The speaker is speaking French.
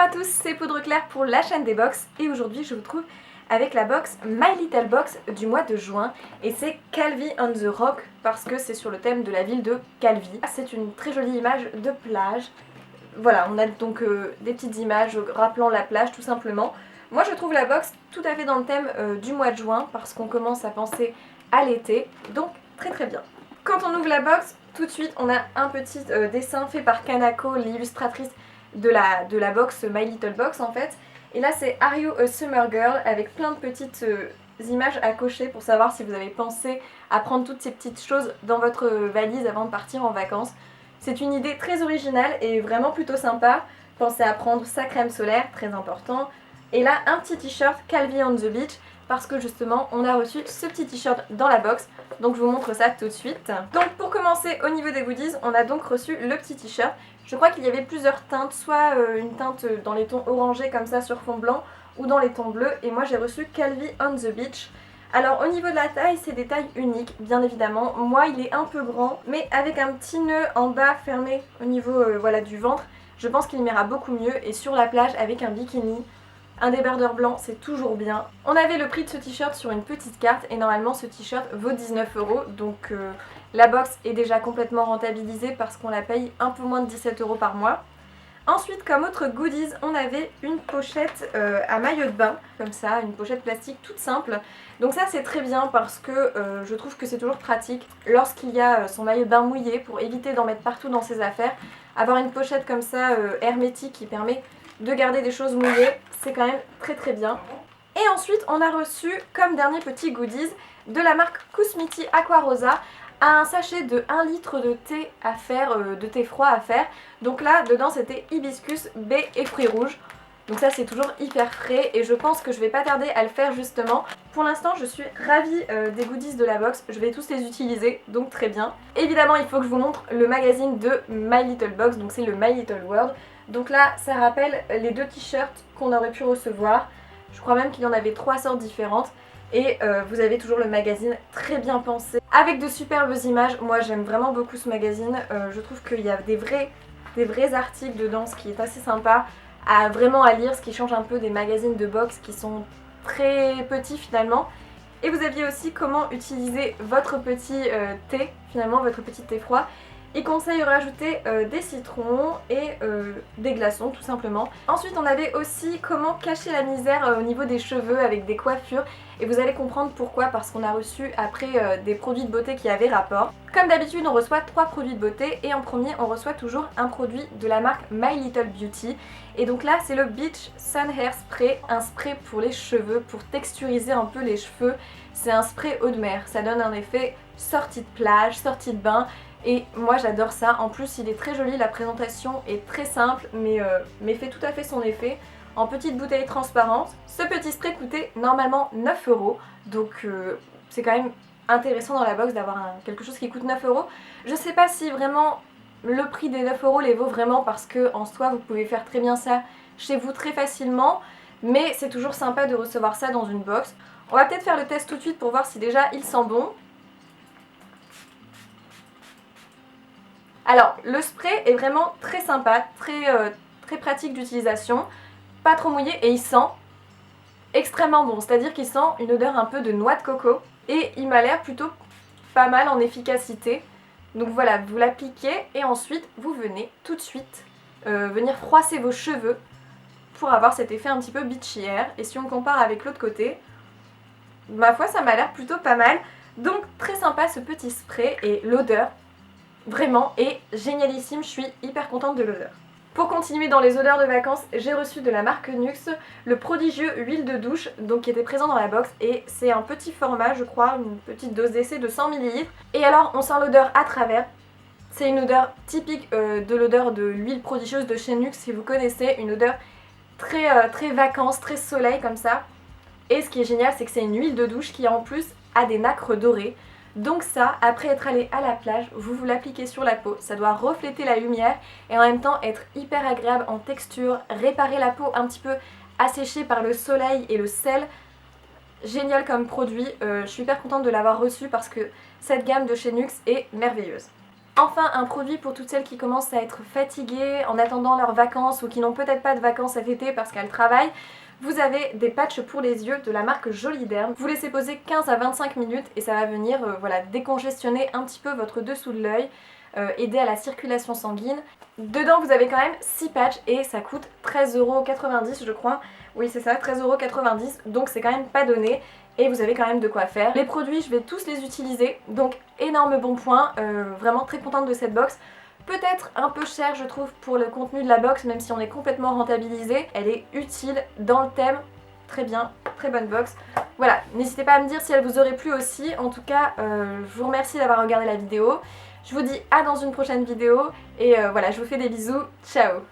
à tous, c'est Poudre Claire pour la chaîne des box et aujourd'hui je vous trouve avec la box My Little Box du mois de juin et c'est Calvi on the Rock parce que c'est sur le thème de la ville de Calvi. C'est une très jolie image de plage. Voilà, on a donc des petites images rappelant la plage tout simplement. Moi je trouve la box tout à fait dans le thème du mois de juin parce qu'on commence à penser à l'été, donc très très bien. Quand on ouvre la box, tout de suite on a un petit dessin fait par Kanako, l'illustratrice de la box My Little Box en fait. Et là c'est Are You a Summer Girl avec plein de petites images à cocher pour savoir si vous avez pensé à prendre toutes ces petites choses dans votre valise avant de partir en vacances. C'est une idée très originale et vraiment plutôt sympa. Pensez à prendre sa crème solaire, très important. Et là un petit t-shirt Calvi on the Beach parce que justement on a reçu ce petit t-shirt dans la box. Donc je vous montre ça tout de suite. Donc pour commencer au niveau des goodies, on a donc reçu le petit t-shirt. Je crois qu'il y avait plusieurs teintes, soit une teinte dans les tons orangés comme ça sur fond blanc ou dans les tons bleus. Et moi j'ai reçu Calvi on the Beach. Alors au niveau de la taille, c'est des tailles uniques bien évidemment. Moi il est un peu grand mais avec un petit nœud en bas fermé au niveau voilà, du ventre. Je pense qu'il m'ira beaucoup mieux et sur la plage avec un bikini. Un débardeur blanc, c'est toujours bien. On avait le prix de ce t-shirt sur une petite carte et normalement ce t-shirt vaut 19 €. Donc la box est déjà complètement rentabilisée parce qu'on la paye un peu moins de 17 € par mois. Ensuite, comme autre goodies, on avait une pochette à maillot de bain, comme ça, une pochette plastique toute simple. Donc ça c'est très bien parce que je trouve que c'est toujours pratique lorsqu'il y a son maillot de bain mouillé pour éviter d'en mettre partout dans ses affaires. Avoir une pochette comme ça hermétique qui permet de garder des choses mouillées, c'est quand même très très bien. Et ensuite on a reçu comme dernier petit goodies de la marque Kusmiti Aquarosa un sachet de 1 litre de thé à faire, de thé froid à faire. Donc là dedans c'était hibiscus, baie et fruits rouges. Donc ça c'est toujours hyper frais et je pense que je vais pas tarder à le faire justement. Pour l'instant je suis ravie des goodies de la box, je vais tous les utiliser, donc très bien. Évidemment il faut que je vous montre le magazine de My Little Box, donc c'est le My Little World. Donc là ça rappelle les deux t-shirts qu'on aurait pu recevoir. Je crois même qu'il y en avait 3 sortes différentes. Et vous avez toujours le magazine très bien pensé avec de superbes images. Moi j'aime vraiment beaucoup ce magazine, je trouve qu'il y a des vrais articles dedans, ce qui est assez sympa vraiment à lire, ce qui change un peu des magazines de box qui sont très petits finalement. Et vous aviez aussi comment utiliser votre petit thé, finalement votre petit thé froid. Il conseille de rajouter des citrons et des glaçons tout simplement. Ensuite on avait aussi comment cacher la misère au niveau des cheveux avec des coiffures. Et vous allez comprendre pourquoi, parce qu'on a reçu après des produits de beauté qui avaient rapport. Comme d'habitude on reçoit 3 produits de beauté et en premier on reçoit toujours un produit de la marque My Little Beauty. Et donc là c'est le Beach Sun Hair Spray, un spray pour les cheveux, pour texturiser un peu les cheveux. C'est un spray eau de mer, ça donne un effet sortie de plage, sortie de bain. Et moi j'adore ça, en plus il est très joli, la présentation est très simple mais fait tout à fait son effet. En petite bouteille transparente, ce petit spray coûtait normalement 9 €, donc c'est quand même intéressant dans la box d'avoir quelque chose qui coûte 9 €. Je sais pas si vraiment le prix des 9 € les vaut vraiment parce que en soi vous pouvez faire très bien ça chez vous très facilement, mais c'est toujours sympa de recevoir ça dans une box. On va peut-être faire le test tout de suite pour voir si déjà il sent bon. Alors le spray est vraiment très sympa, très pratique d'utilisation, pas trop mouillé et il sent extrêmement bon, c'est-à-dire qu'il sent une odeur un peu de noix de coco et il m'a l'air plutôt pas mal en efficacité. Donc voilà, vous l'appliquez et ensuite vous venez tout de suite venir froisser vos cheveux pour avoir cet effet un petit peu beachy hair. Et si on compare avec l'autre côté, ma foi ça m'a l'air plutôt pas mal. Donc très sympa ce petit spray et l'odeur vraiment est génialissime, je suis hyper contente de l'odeur. Pour continuer dans les odeurs de vacances, j'ai reçu de la marque Nuxe le prodigieux huile de douche donc qui était présent dans la box et c'est un petit format je crois, une petite dose d'essai de 100 ml. Et alors on sent l'odeur à travers, c'est une odeur typique de l'odeur de l'huile prodigieuse de chez Nuxe si vous connaissez, une odeur très vacances, très soleil comme ça. Et ce qui est génial c'est que c'est une huile de douche qui en plus a des nacres dorées. Donc ça, après être allé à la plage, vous l'appliquez sur la peau, ça doit refléter la lumière et en même temps être hyper agréable en texture, réparer la peau un petit peu asséchée par le soleil et le sel. Génial comme produit, je suis hyper contente de l'avoir reçu parce que cette gamme de chez Nuxe est merveilleuse. Enfin, un produit pour toutes celles qui commencent à être fatiguées en attendant leurs vacances ou qui n'ont peut-être pas de vacances cet été parce qu'elles travaillent. Vous avez des patchs pour les yeux de la marque Joliderm. Vous laissez poser 15 à 25 minutes et ça va venir voilà, décongestionner un petit peu votre dessous de l'œil, aider à la circulation sanguine. Dedans vous avez quand même 6 patchs et ça coûte 13,90 € je crois. Oui c'est ça, 13,90 €, donc c'est quand même pas donné. Et vous avez quand même de quoi faire. Les produits, je vais tous les utiliser, donc énorme bon point, vraiment très contente de cette box. Peut-être un peu cher je trouve pour le contenu de la box, même si on est complètement rentabilisé. Elle est utile dans le thème, très bien, très bonne box. Voilà, n'hésitez pas à me dire si elle vous aurait plu aussi. En tout cas, je vous remercie d'avoir regardé la vidéo. Je vous dis à dans une prochaine vidéo et voilà, je vous fais des bisous, ciao.